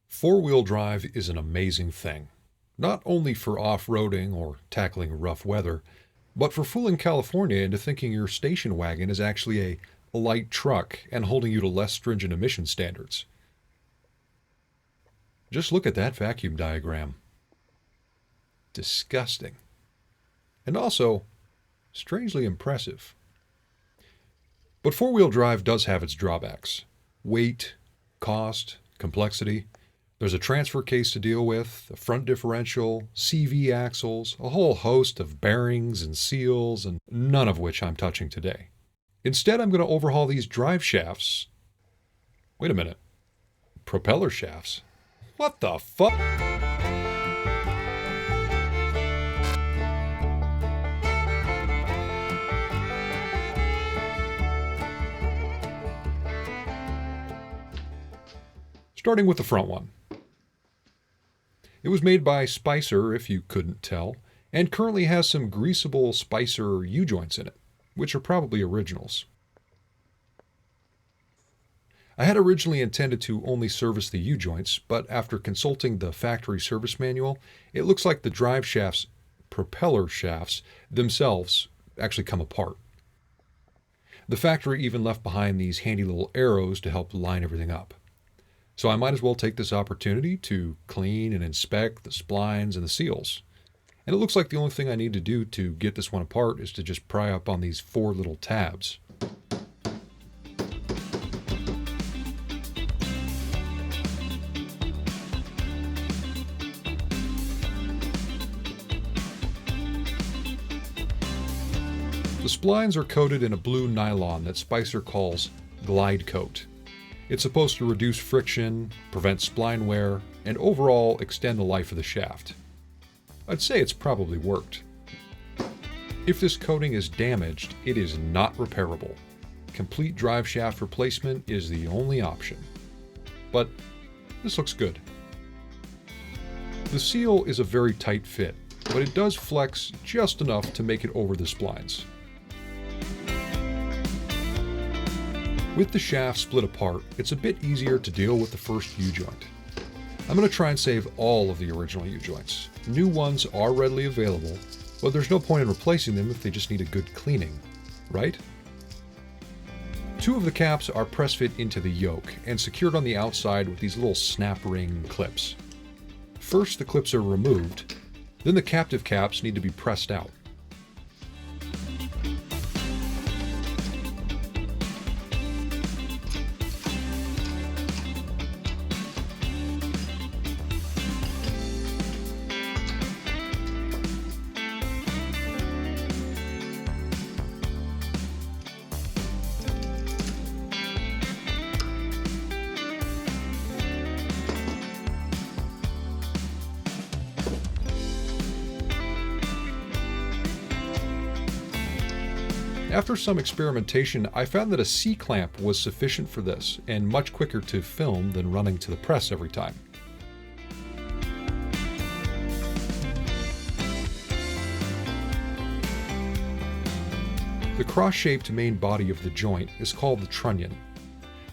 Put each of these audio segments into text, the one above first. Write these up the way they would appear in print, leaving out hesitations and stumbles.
Four-wheel drive is an amazing thing, not only for off-roading or tackling rough weather, but for fooling California into thinking your station wagon is actually a light truck and holding you to less stringent emission standards. Just look at that vacuum diagram. Disgusting. And also, strangely impressive. But four-wheel drive does have its drawbacks. Weight, cost, complexity. There's a transfer case to deal with, a front differential, CV axles, a whole host of bearings and seals, and none of which I'm touching today. Instead, I'm going to overhaul these drive shafts. Wait a minute. Propeller shafts? What the fuck? Starting with the front one. It was made by Spicer, if you couldn't tell, and currently has some greasable Spicer U-joints in it, which are probably originals. I had originally intended to only service the U-joints, but after consulting the factory service manual, it looks like the drive shafts, propeller shafts, themselves actually come apart. The factory even left behind these handy little arrows to help line everything up. So I might as well take this opportunity to clean and inspect the splines and the seals. And it looks like the only thing I need to do to get this one apart is to just pry up on these four little tabs. The splines are coated in a blue nylon that Spicer calls Glide Coat. It's supposed to reduce friction, prevent spline wear, and overall extend the life of the shaft. I'd say it's probably worked. If this coating is damaged, it is not repairable. Complete drive shaft replacement is the only option. But this looks good. The seal is a very tight fit, but it does flex just enough to make it over the splines. With the shaft split apart, it's a bit easier to deal with the first U-joint. I'm going to try and save all of the original U-joints. New ones are readily available, but there's no point in replacing them if they just need a good cleaning, right? Two of the caps are press fit into the yoke and secured on the outside with these little snap ring clips. First, the clips are removed, then the captive caps need to be pressed out. After some experimentation, I found that a C-clamp was sufficient for this and much quicker to film than running to the press every time. The cross-shaped main body of the joint is called the trunnion.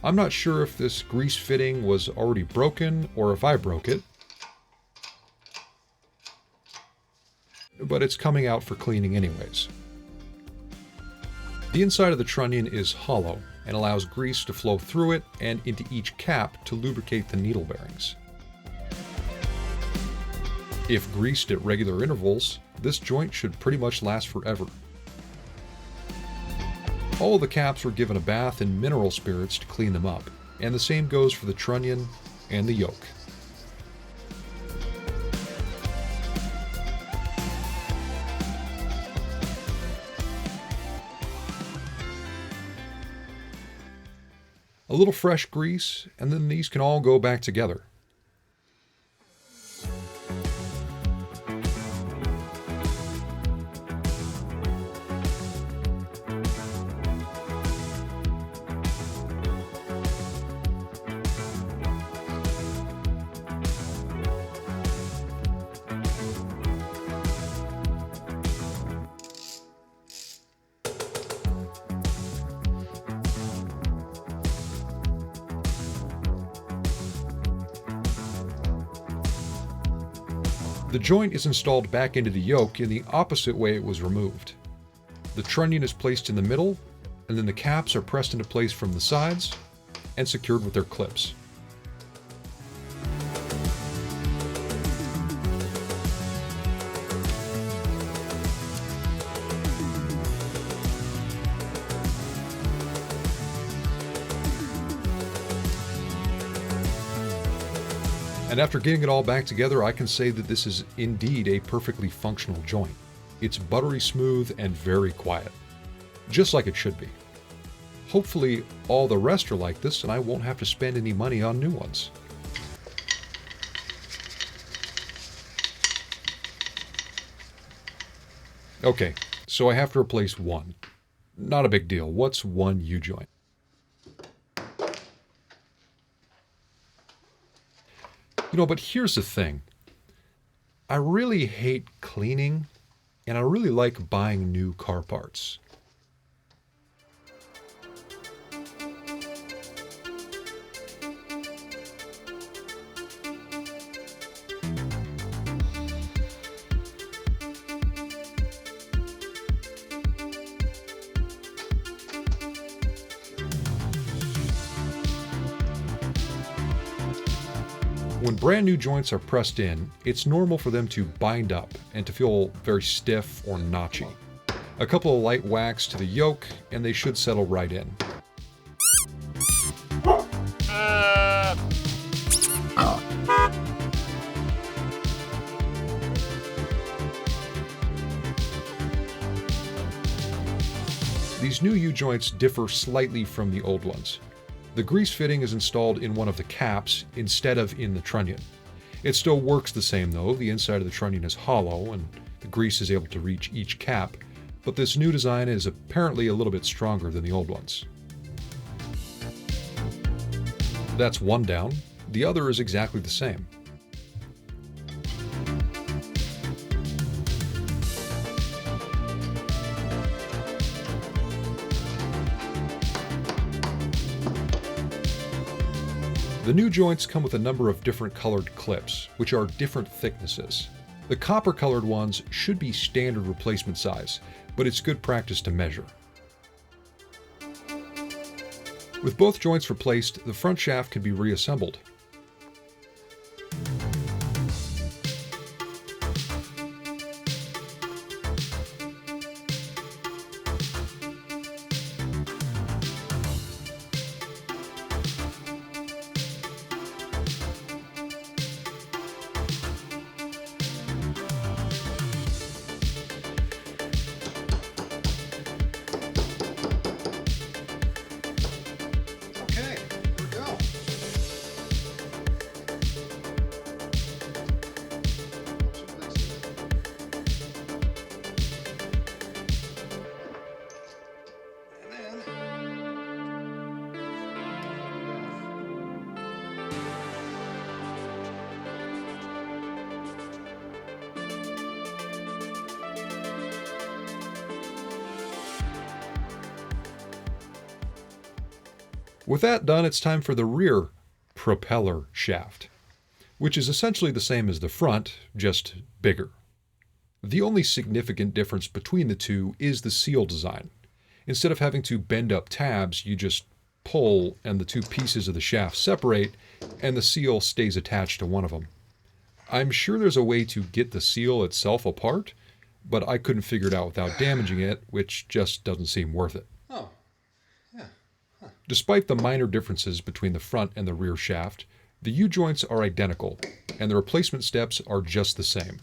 I'm not sure if this grease fitting was already broken or if I broke it, but it's coming out for cleaning anyways. The inside of the trunnion is hollow and allows grease to flow through it and into each cap to lubricate the needle bearings. If greased at regular intervals, this joint should pretty much last forever. All of the caps were given a bath in mineral spirits to clean them up, and the same goes for the trunnion and the yoke. A little fresh grease, and then these can all go back together. The joint is installed back into the yoke in the opposite way it was removed. The trunnion is placed in the middle, and then the caps are pressed into place from the sides and secured with their clips. And after getting it all back together, I can say that this is indeed a perfectly functional joint. It's buttery smooth and very quiet, just like it should be. Hopefully all the rest are like this and I won't have to spend any money on new ones. Okay, so I have to replace one. Not a big deal. What's one U-joint? But here's the thing. I really hate cleaning, and I really like buying new car parts. When brand new joints are pressed in, it's normal for them to bind up and to feel very stiff or notchy. A couple of light whacks to the yoke and they should settle right in. These new U-joints differ slightly from the old ones. The grease fitting is installed in one of the caps instead of in the trunnion. It still works the same though. The inside of the trunnion is hollow and the grease is able to reach each cap, but this new design is apparently a little bit stronger than the old ones. That's one down. The other is exactly the same. The new joints come with a number of different colored clips, which are different thicknesses. The copper-colored ones should be standard replacement size, but it's good practice to measure. With both joints replaced, the front shaft can be reassembled. With that done, it's time for the rear propeller shaft, which is essentially the same as the front, just bigger. The only significant difference between the two is the seal design. Instead of having to bend up tabs, you just pull and the two pieces of the shaft separate and the seal stays attached to one of them. I'm sure there's a way to get the seal itself apart, but I couldn't figure it out without damaging it, which just doesn't seem worth it. Despite the minor differences between the front and the rear shaft, the U-joints are identical, and the replacement steps are just the same.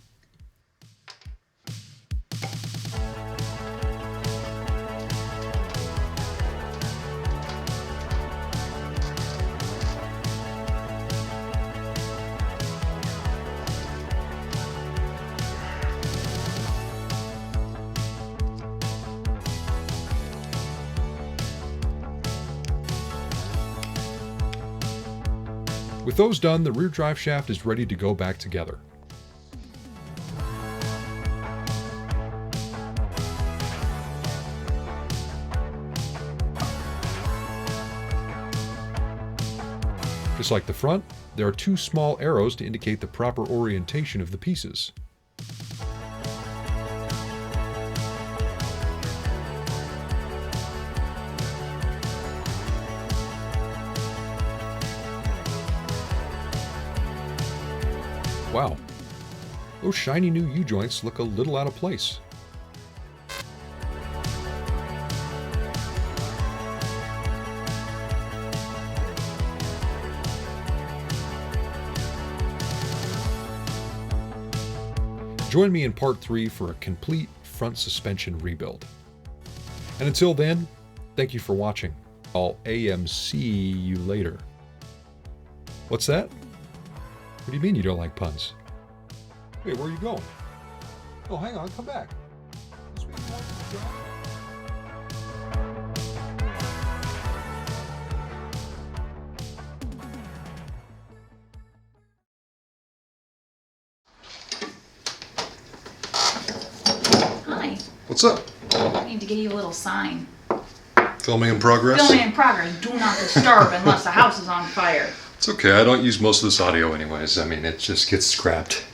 With those done, the rear drive shaft is ready to go back together. Just like the front, there are two small arrows to indicate the proper orientation of the pieces. Wow, those shiny new U-joints look a little out of place. Join me in part 3 for a complete front suspension rebuild. And until then, thank you for watching. I'll AMC you later. What's that? What do you mean you don't like puns? Wait, where are you going? Oh, hang on, come back. This way you want to go? Hi. What's up? I need to give you a little sign. Filming in progress? Filming in progress. Do not disturb unless the house is on fire. It's okay, I don't use most of this audio anyways. I mean, it just gets scrapped.